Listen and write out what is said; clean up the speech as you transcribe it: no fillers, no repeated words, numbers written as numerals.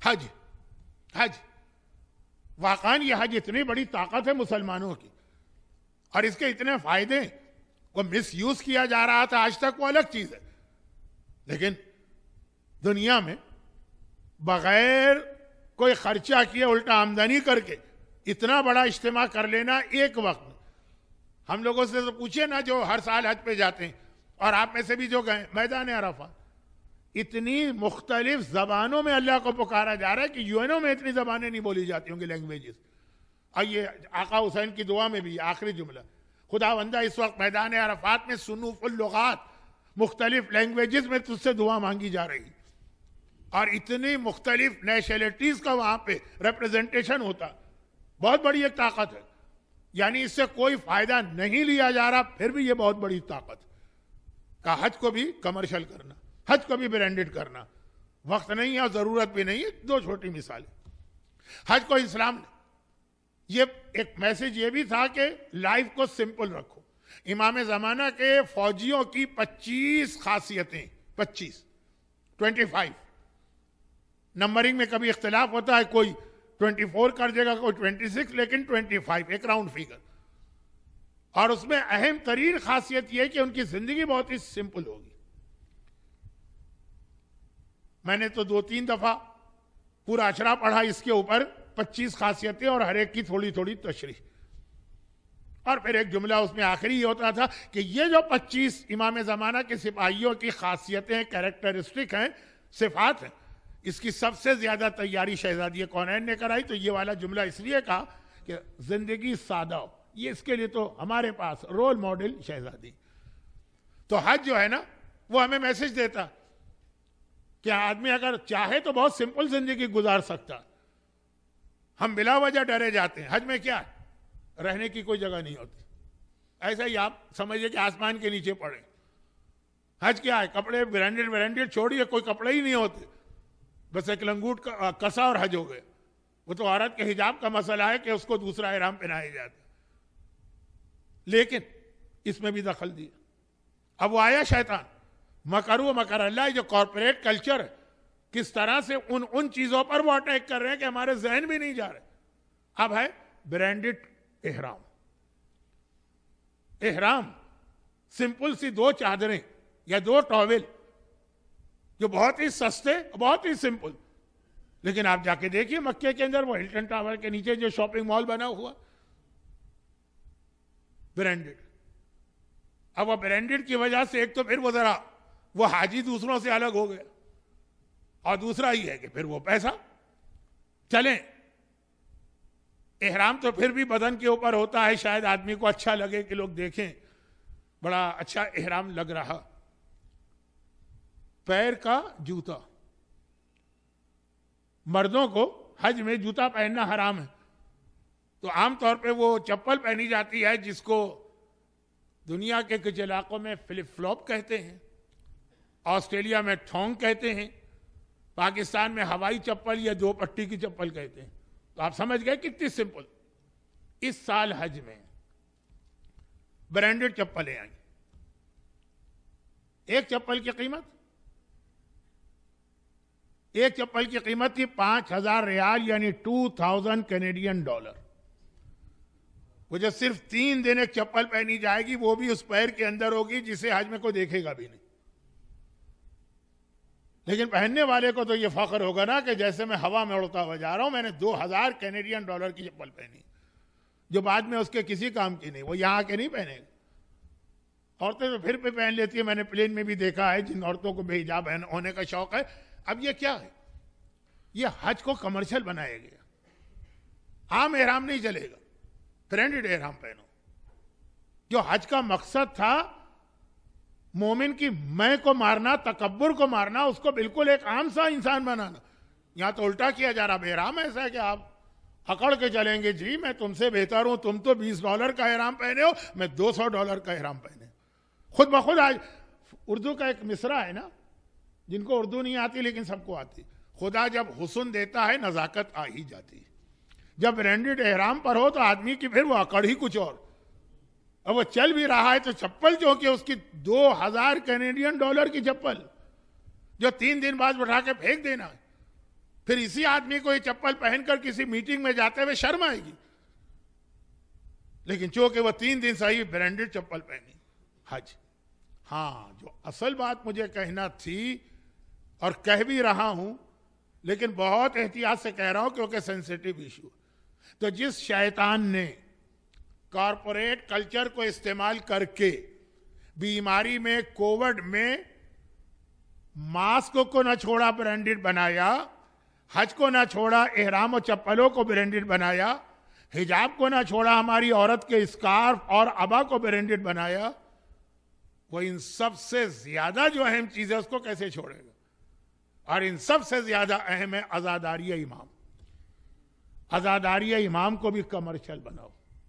हज, हज वाकई ये हज इतनी बड़ी ताकत है मुसलमानों की, और इसके इतने फायदे, वो मिस यूज किया जा रहा था आज तक, वो अलग चीज है। लेकिन दुनिया में बगैर कोई खर्चा किए उल्टा आमदनी करके इतना बड़ा इज्तिमा कर लेना एक वक्त में, हम लोगों से तो पूछिए ना जो हर साल हज पे जाते हैं, और आप में से भी जो गए, मैदान अरफा इतनी मुख्तलिफ जबानों में अल्लाह को पुकारा जा रहा है कि यूएनओ में इतनी जबानें नहीं बोली जाती होंगी, लैंग्वेजेस। और ये आका हुसैन की दुआ में भी आखिरी जुमला, खुदावंदा इस वक्त मैदान अरफात में सुनूफुल लुगात मुख्तलिफ लैंग्वेजेस में तुझसे दुआ मांगी जा रही, और इतनी मुख्तलिफ नेशनलिटीज का वहां पे रिप्रेजेंटेशन होता, बहुत बड़ी एक ताकत है। यानी इससे कोई फायदा नहीं लिया जा रहा, फिर भी ये बहुत बड़ी ताकत का हज को भी कमर्शियल करना, हज को भी ब्रांडेड करना। वक्त नहीं है और जरूरत भी नहीं है। दो छोटी मिसालें। हज को इस्लाम ने, ये एक मैसेज ये भी था कि लाइफ को सिंपल रखो। इमाम जमाना के फौजियों की 25 खासियतें, 25 नंबरिंग में कभी इख्तिलाफ होता है, कोई 24 कर देगा, कोई 26, लेकिन 25 एक राउंड फिगर। और उसमें अहम तरीन खासियत यह है कि उनकी जिंदगी बहुत ही सिंपल होगी। मैंने तो 2-3 दफा पूरा अशरा पढ़ा इसके ऊपर, 25 खासियतें और हर एक की थोड़ी थोड़ी तशरीह, और फिर एक जुमला उसमें आखिरी ये होता था कि ये जो 25 इमाम जमाना के सिपाहियों की खासियतें, कैरेक्टरिस्टिक हैं, सिफात हैं, इसकी सबसे ज्यादा तैयारी शहजादी कौनैन ने कराई। तो ये वाला जुमला इसलिए कहा कि जिंदगी सादा हो, ये इसके लिए तो हमारे पास रोल मॉडल शहजादी। तो हज जो है ना, वो हमें मैसेज देता कि आदमी अगर चाहे तो बहुत सिंपल जिंदगी गुजार सकता। हम बिला वजह डरे जाते हैं। हज में क्या है, रहने की कोई जगह नहीं होती। ऐसा ही आप समझिए कि आसमान के नीचे पड़े। हज क्या है, कपड़े ब्रांडेड छोड़िए, कोई कपड़े ही नहीं होते, बस एक लंगूट का कसा और हज हो गए। वो तो औरत के हिजाब का मसला है कि उसको दूसरा इहराम पहनाया जाता। लेकिन इसमें भी दखल दिया। अब वो आया शैतान, मकरू मकर अल्लाह, जो कॉर्पोरेट कल्चर है, किस तरह से उन चीजों पर वो अटैक कर रहे हैं कि हमारे जहन भी नहीं जा रहे। अब है ब्रांडेड एहराम। एहराम सिंपल सी 2 चादरें या 2 टॉवेल, जो बहुत ही सस्ते, बहुत ही सिंपल। लेकिन आप जाके देखिए मक्के के अंदर वो हिल्टन टावर के नीचे जो शॉपिंग मॉल बना हुआ, ब्रांडेड। अब वो ब्रांडेड की वजह से एक तो फिर वो जरा वो हाजी दूसरों से अलग हो गया, और दूसरा ही है कि फिर वो पैसा। चलें, एहराम तो फिर भी बदन के ऊपर होता है, शायद आदमी को अच्छा लगे कि लोग देखें बड़ा अच्छा एहराम लग रहा। पैर का जूता, मर्दों को हज में जूता पहनना हराम है। तो आमतौर पे वो चप्पल पहनी जाती है जिसको दुनिया के कुछ इलाकों में फ्लिप फ्लॉप कहते हैं, ऑस्ट्रेलिया में ठोंग कहते हैं, पाकिस्तान में हवाई चप्पल या 2 पट्टी की चप्पल कहते हैं। तो आप समझ गए कितनी सिंपल। इस साल हज में ब्रांडेड चप्पलें आई। एक चप्पल की कीमत थी 5,000 रियाल, यानी 2,000 कैनेडियन डॉलर। वो जो सिर्फ 3 दिन एक चप्पल पहनी जाएगी, वो भी उस पैर के अंदर होगी जिसे हज में कोई देखेगा भी नहीं। लेकिन पहनने वाले को तो ये फख्र होगा ना कि जैसे मैं हवा में उड़ता हुआ जा रहा हूं, मैंने 2,000 कैनेडियन डॉलर की चप्पल पहनी, जो बाद में उसके किसी काम की नहीं, वो यहां आके नहीं पहनेगा। औरतें तो फिर भी पहन लेती है, मैंने प्लेन में भी देखा है जिन औरतों को बेहिजाब होने का शौक है। अब ये क्या है, ये हज को कमर्शियल बनाया गया। आम एहराम नहीं चलेगा, ब्रांडेड एहराम पहनो। जो हज का मकसद था मोमिन की मैं को मारना, तकब्बुर को मारना, उसको बिल्कुल एक आम सा इंसान बनाना, यहां तो उल्टा किया जा रहा। एहराम ऐसा है कि आप अकड़ के चलेंगे, जी मैं तुमसे बेहतर हूं, तुम तो $20 का एहराम पहने हो, मैं $200 का एहराम पहने। खुद ब खुद आज उर्दू का एक मिसरा है ना, जिनको उर्दू नहीं आती लेकिन सबको आती, खुदा जब हुस्न देता है नजाकत आ ही जाती है। जब ब्रांडेड एहराम पर हो तो आदमी की फिर वो अकड़ ही कुछ और। अब वो चल भी रहा है तो चप्पल जो कि उसकी 2,000 कैनेडियन डॉलर की चप्पल, जो 3 दिन बाद उठा के फेंक देना है, फिर इसी आदमी को ये चप्पल पहनकर किसी मीटिंग में जाते हुए शर्म आएगी। लेकिन चूंकि वह 3 दिन सही ब्रांडेड चप्पल पहनी। हज, हाँ, जो असल बात मुझे कहना थी और कह भी रहा हूं, लेकिन बहुत एहतियात से कह रहा हूं क्योंकि सेंसिटिव इशू। तो जिस शैतान ने कॉरपोरेट कल्चर को इस्तेमाल करके बीमारी में, कोविड में मास्क को न छोड़ा ब्रांडेड बनाया, हज को ना छोड़ा एहराम और चप्पलों को ब्रांडेड बनाया, हिजाब को ना छोड़ा हमारी औरत के स्कार्फ और अबा को ब्रांडेड बनाया, वो इन सब से ज्यादा जो अहम चीज है उसको कैसे छोड़ेगा? और इन सब से ज्यादा अहम है आजादारी इमाम। आजादारी इमाम को भी कमर्शियल बनाओ।